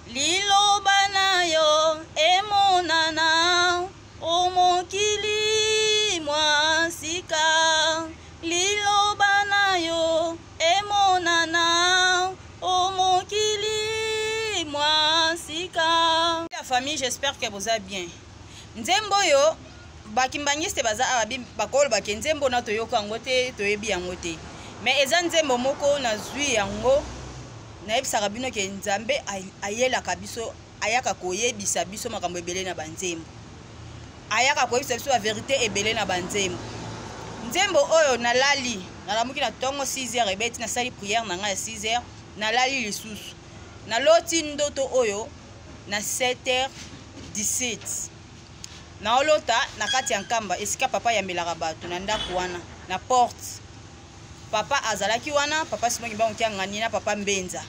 liloba na yo emonana omokili mwasika liloba na yo emonana omokili mwasika. La famille, j'espère que vous allez bien. Nzembo yo bakimbangiste baza ababi bakolo bakenzembo na toyoka ngote toyebi yangote. Mais eza nzembo moko na zwi yango na yebisaka bino ke Nzambe ayelaka biso ayaka koyebisa biso makambo ebele na banzembo. Ayaka koyebisa biso la vérité ebele na banzembo. Nzembo oyo nalali nalamuki na tongo 6h ebeti na sali prière na nga ya 6h nalali lisusu. Naloti ndoto oyo na 7h17. Na olota na kati ya nkamba esika papa yamelaka bato na ndako wana na porte. Papa azalaki wana, papa Simon Kimbangu ngani na papa Mbenza.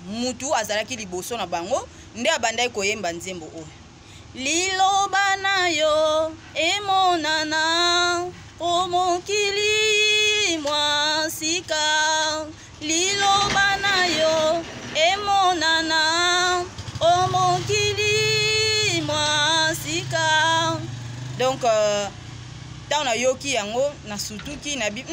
Mutu azalaki liboso na bango, nde abandai koyemba nzembo oyo. Liloba na yo emonana omokili mwasika. Liloba na yo emonana omokili mwasika. Donc tant na yoki yango na sutuki na bi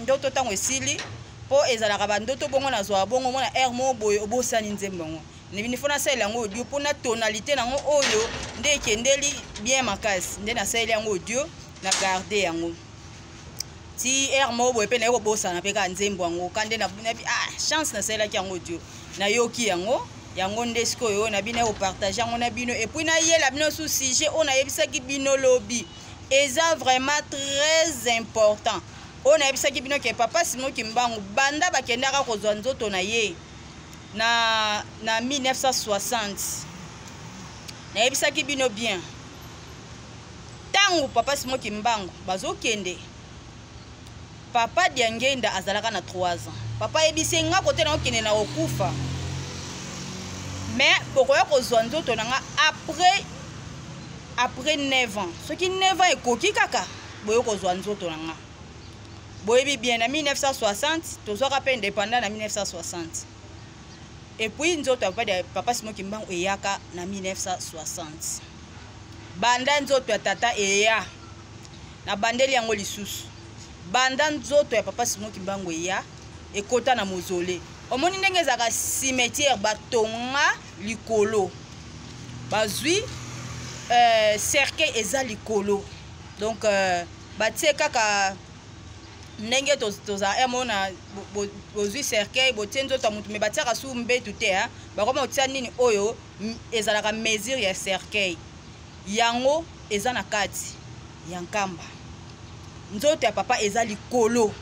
ndoto tango esili po ezalaka ba ndoto bongo na zwa bongo mona air mo boyo obosani nzembo ngo ni fona sala yango audio po na tonalité nango oyo nde kendeli bien makasi nde na sala yango audio na garder yango ti air mo boyo pe na yo bosana pe ka nzembo ngo kande na chance na sala ki yango audio na yoki yango yango nde sikoyo na bino partager yango na bino et puis na yela bino sous sujet on a yebisa ki bino lobby. Et c'est vraiment très important. On a vu que papa Simon Kimbangu banda bakendaka kozwa nzoto na ye na 1960. Na yebisa ki bino bien. Tangu papa Simon Kimbangu bazokende. Papa Diangenda azalaka na 3 ans. Papa yebise nga kote na okende na okufa. Mais bokoya kozwa nzoto na nga après 9 ans. Ce qui 9 ans est koki kaka. Boyo kozwa nzoto na nga. Boyebi bien na 1960, tozoka pe indépendant na 1960. Et puis nzoto papa Simon Kimbangu eyaka na 1960. Banda nzoto ya tata eya. Na bandeli yango lisusu. Banda nzoto ya papa Simon Kimbangu eya ekota na mozole. Omoni ndenge ezaka cimetière batonga likolo. Bazui cercueil eza likolo. Donc batie kaka ndenge toza emona bozui cercueil botie nzoto mutu me batiaka su mbetu te ha bakoma otia nini oyo ezalaka mesure ya cercueil yango eza na kati ya nkamba. Nzoto ya papa eza likolo.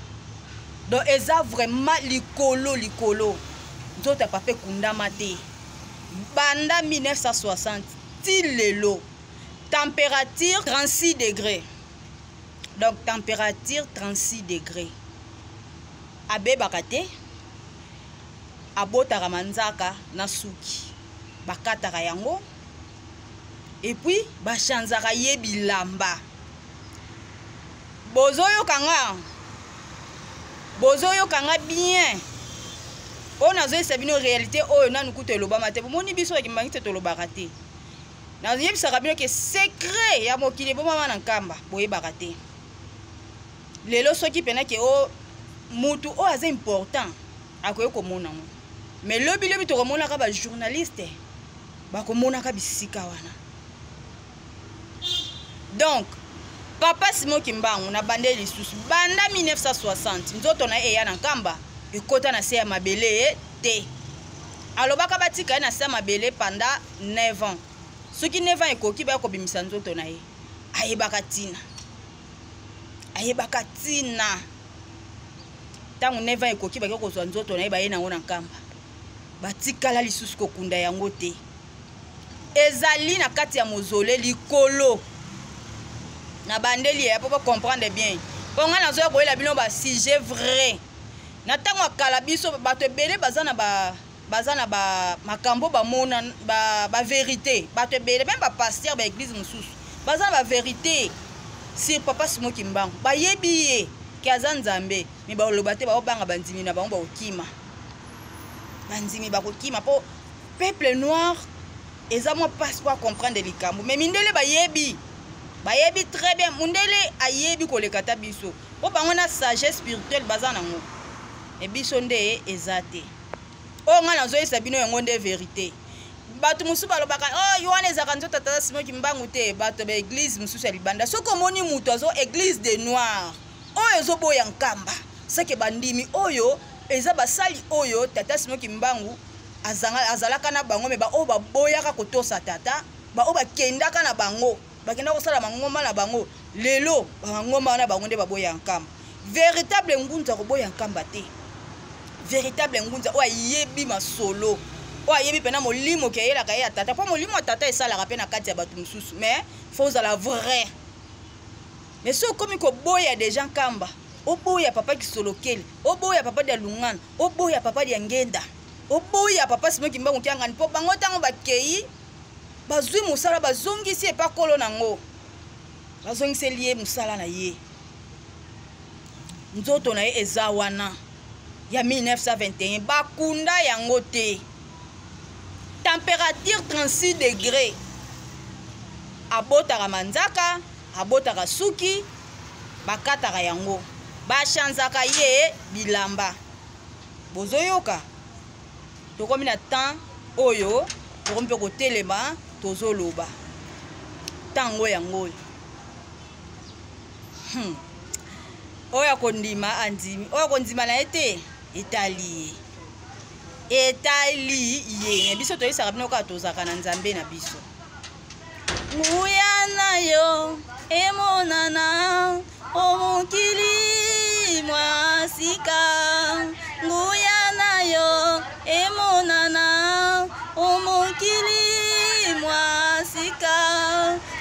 Donc eza vraiment likolo. Nzoto ya papa kundama te. Banda 1960 til lelo. Température 36 degrés. Donc température 36 degrés. Abe bakate. Abota ramanzaka na suki. Bakata yango. Et puis bachanzaka ye bilamba. Bozoyo kanga bien. On a zoé sabino réalité oyo nanu kuto elobama te. Moni biso ya kimbangi te tolobaka te. Na yebisaka bino ke secret ya mokili bo mama na nkamba boyebaka te. Lelo soki pena ke o mutu o aza important akoye komona ngo. Mais lobi to komona ka ba journaliste ba komona ka bisika wana. Donc papa Simon Kimbangu na bande lisusu banda 1960 nzoto na eya na nkamba ekota na se ya mabele te. Alobaka batika na se ya mabele pendant 9 ans. Soki 9 ans ekoki ba ko bimisa nzoto na ye. Ayebaka tina. Tangu 9 ans ekoki ba ko zwa nzoto na ye ba ye nango na nkamba. Batikala lisusu kokunda yango te. Ezali na kati ya mozole likolo. Na bandeli ya pour comprendre bien. Ponga na zo koyela bino ba sujet vrai. Na tango akala biso bato ebele bazana ba makambo ba mona ba vérité. Bato ebele même ba pasteur ba église mususu. Bazana ba vérité sur papa Simon Kimbangu. Ba yebiye ki aza Nzambe, mi ba lobate ba obanga bandimi na bango ba okima. Bandimi ba kokima po peuple noir eza mo passe pour comprendre likambo mais mindele bayebi très bien mundele ayebi kolekata biso po bango na sagesse spirituelle baza nango e biso nde ezate o nga nazoyesa bino yango nde vérité bato musu balobaka oh yohane ezaka nzoto tata Simon Kimbangu te bato ba église mususu ya libanda soko omoni mutu azo église de noir oyo ezoboya nkamba seke bandimi oyo eza basali oyo tata Simon Kimbangu azalaka na bango me ba o baboyaka kotosa tata ba o bakendaka na bango bakenda kosala mangoma na bango lelo bangoma na bango nde baboya nkamba véritable ngunza koboya nkamba te véritable ngunza o ayebi masolo o ayebi pena molimo ke yelaka ye tata po molimo tata esalaka pe na kati ya bato mosusu mais faut la vrai mais so komi koboya déjà nkamba oboya papa Kisolokeli oboya papa de Lungana oboya papa de Ngenda oboya papa Simon Kimbangu kiangani po bango tango bakei bazwi musala bazongisi epa kolo nango bazongisi lié musala na ye nzoto na ye eza wana ya 1921 bakunda yango te température 36 degrés abotaka manzaka abotaka suki bakataka yango bachanzaka ye bilamba bozoyoka tokomi na temps oyo tokomi mpe kotelema tozoloba tango yango oyo akondima andimi oyo akondima na ye te etali ye biso toyisaka bino kaka tozaka na nzambe na biso nguya na yo emonana omokili mwasika nguya na yo emonana omokili mwasika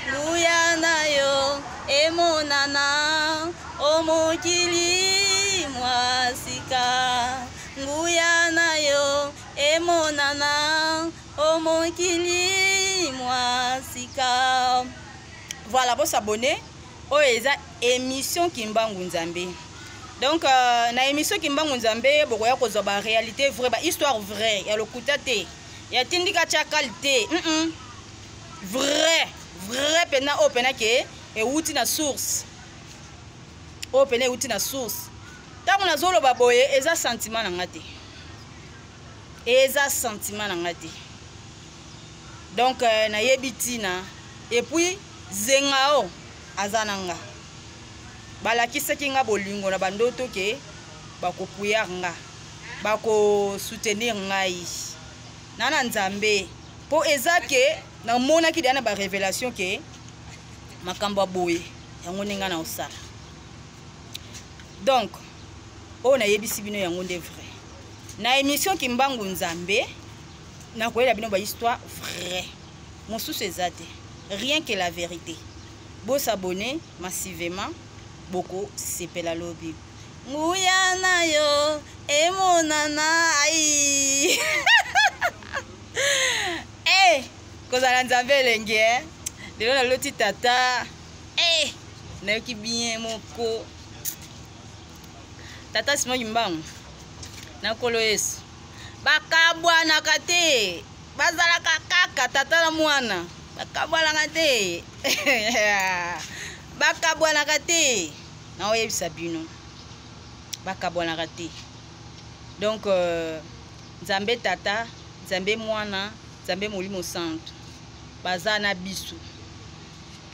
nguya na yo emonana omokili mwasika nguya na yo emonana omokili mwasika. Voilà, pour s'abonner oyo eza émission Kimbangu Nzambe. Donc na émission Kimbangu Nzambe bokoya kozwa ba réalité vraie ba histoire vraie ya lokuta te ya tindika cha qualité vrai pena o pena ke euti na source o pena euti na source tango na zolo baboye eza sentiment na ngate donc na yebitina et puis zengao azananga balakisaki nga bolingo na bandoto ke bakopuya nga bako soutenir ngai nana nzambe po ezake na mona ki dana ba révélation ke makambo boye yango ninga na osala donc o na yebisi bino yango nde vrai na émission Kimbangu Nzambe na koyela bino ba histoire vraie mosusu ezate rien que la vérité. Beau s'abonner massivement, beaucoup sepela lobby. Nguya na yo emonana ai. Eh, kozala Nzambe lenge. Lelo na loti tata. Eh, na ki bien moko. Tata Simon Kimbangu. Na kolo Yesu. Bakabwana kate. Bazala kaka tata na mwana. Bakabwana te bakabwana te na oyebisa bino bakabwana te donc Nzambe tata Nzambe mwana Nzambe molimo santo baza na biso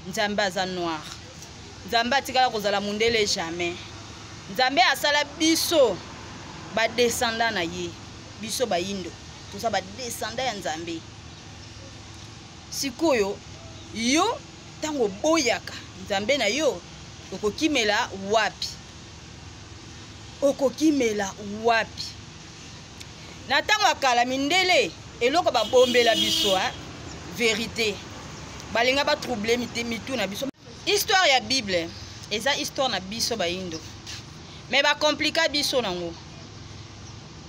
Nzambe aza noir Nzambe atikala kozala mundele jamais Nzambe asala biso ba descendant na ye biso bayindo toza ba descendant ya Nzambe sikoyo yo tango boyaka Nzambe na yo okokimela wapi na tango akala mindele eloko babombela biso vérité balinga ba troubler mitu na biso histoire ya Bible eza histoire na biso bayindo mais ba compliquer biso nango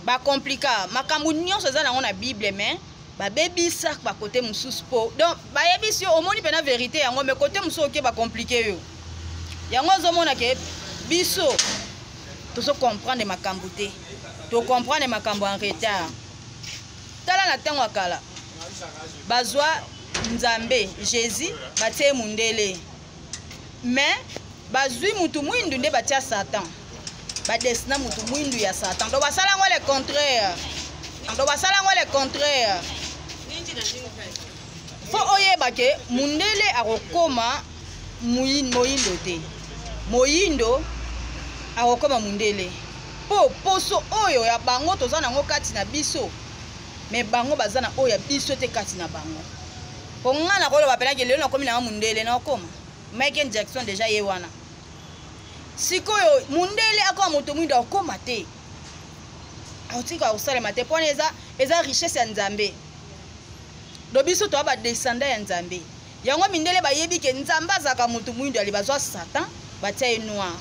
ba compliquer makambo nyonso eza nango na Bible mais ba bebisa ba côté mususu po donc ba yebisi omoni pena vérité yango mais côté mususu oké ba compliquer yo yango zomona ke biso to so comprendre makambo te to comprendre makambo en retard tala na ntango ya kala bazwa nzambe Jésus batie mundele mais bazwi mutu mwindu nde batia Satan badestina mutu mwindu ya Satan do basala ngo le contraire fo oyeba ke mundele akokoma moyindo te moyindo akokoma mundele po poso oyo ya bango toza nango kati na biso mais bango baza na oyo ya biso te kati na bango po nga na koloba pelaki lelo nakomi na mundele na okoma Michael Jackson deja ye wana sikoyo mundele akoma moto mwindo akoma te aotika kosalema te mpona eza richesse ya nzambe do biso toa badescenda ya nzambe yango mindele bayebi ke nzambe azaka moto mwindo ali bazwa Satan batia ye noir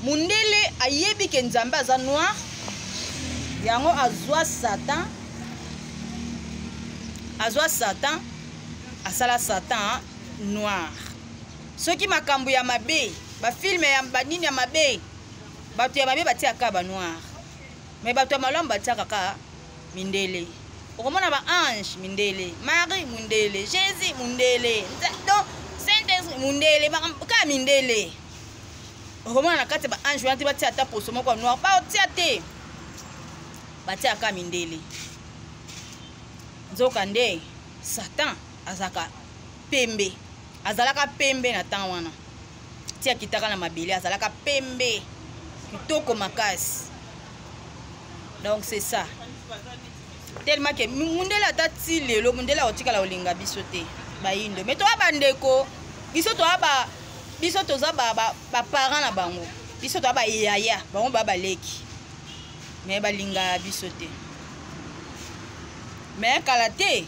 mundele ayebi ke nzambe aza noir yango azwa Satan asala Satan noir soki makambo ya mabe bafilme ya banini ya mabe bato ya mabe batiaka ba noir mais bato ya malamu batiaka kaka mindele okomona ba ange mindele Marie mundele Jésus mundele donc Saint-Esprit mundele ka mindele okomona na kati ba ange wana te batia ata poso moko noir baotia te batiaka mindele nzoka nde Satan azalaka pembe na temps wana tia kitaka na mabele azalaka pembe kitoko makasi donc c'est ça tellement que mundele atati lelo mundele otikala olinga biso te bayindo mais to abandeko biso toza ba parents na bango biso to ba yaya bango baleki mais balinga biso te mais kala te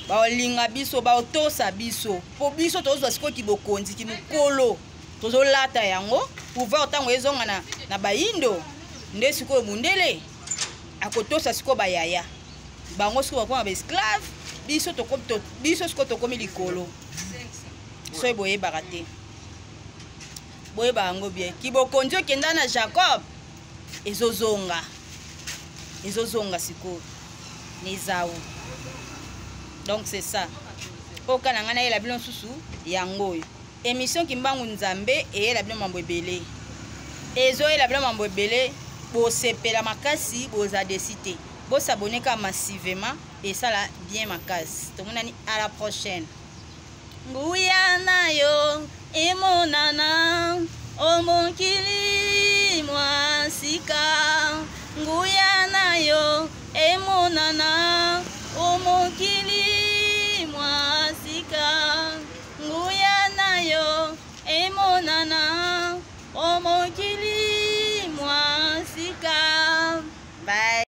baolinga biso baotosa biso po biso tozwa siko kibokonzi kimukolo tozolata yango pouvoir ntango ezonga na bayindo nde sikoyo mundele akotosa siko bayaya bango siko bakoma baesclave biso siko tokomi likolo soki boyebaka te boyeba yango bien kibokonzi okenda na Jacob ezozonga sikoyo nezawu donc c'est ça oka na ngana yela bino susu yango oyo émission Kimbangu Nzambe eyela bino mambo ebele ezoyela bino mambo ebele bosepela makasi boza desite bosabone ka massivement et ça là bien makasi tomonani à la prochaine nguya nayo emonana omokili mwasika nguya nayo emonana